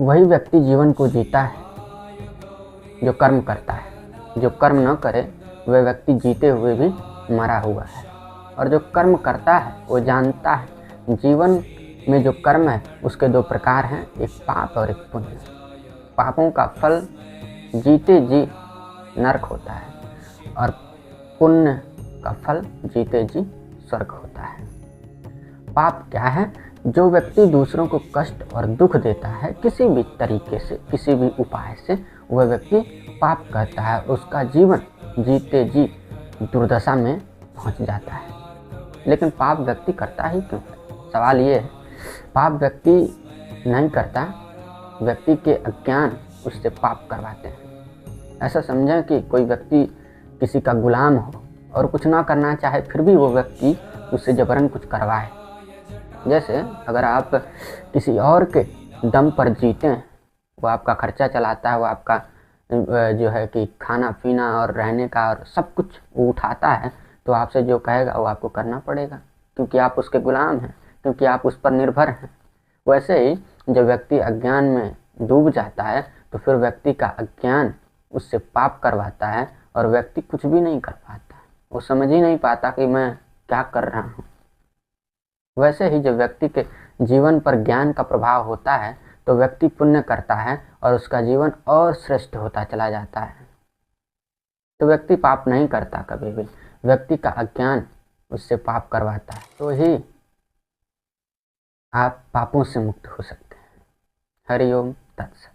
वही व्यक्ति जीवन को जीता है जो कर्म करता है। जो कर्म न करे वह व्यक्ति जीते हुए भी मरा हुआ है। और जो कर्म करता है वो जानता है जीवन में जो कर्म है उसके दो प्रकार हैं, एक पाप और एक पुण्य। पापों का फल जीते जी नरक होता है और पुण्य का फल जीते जी स्वर्ग होता है। पाप क्या है? जो व्यक्ति दूसरों को कष्ट और दुख देता है किसी भी तरीके से, किसी भी उपाय से, वह व्यक्ति पाप करता है। उसका जीवन जीते जी दुर्दशा में पहुंच जाता है। लेकिन पाप व्यक्ति करता ही क्यों? सवाल ये है, पाप व्यक्ति नहीं करता, व्यक्ति के अज्ञान उससे पाप करवाते हैं। ऐसा समझें कि कोई व्यक्ति किसी का गुलाम हो और कुछ ना करना चाहे, फिर भी वो व्यक्ति उससे जबरन कुछ करवाए। जैसे अगर आप किसी और के दम पर जीते हैं, वो आपका खर्चा चलाता है, वो आपका जो है कि खाना पीना और रहने का और सब कुछ वो उठाता है, तो आपसे जो कहेगा वो आपको करना पड़ेगा, क्योंकि आप उसके गुलाम हैं, क्योंकि आप उस पर निर्भर हैं। वैसे ही जब व्यक्ति अज्ञान में डूब जाता है तो फिर व्यक्ति का अज्ञान उससे पाप करवाता है और व्यक्ति कुछ भी नहीं कर पाता। वो समझ ही नहीं पाता कि मैं क्या कर रहा हूँ। वैसे ही जब व्यक्ति के जीवन पर ज्ञान का प्रभाव होता है तो व्यक्ति पुण्य करता है और उसका जीवन और श्रेष्ठ होता चला जाता है। तो व्यक्ति पाप नहीं करता कभी भी, व्यक्ति का अज्ञान उससे पाप करवाता है, तो ही आप पापों से मुक्त हो सकते हैं। हरि ओम तत्सत।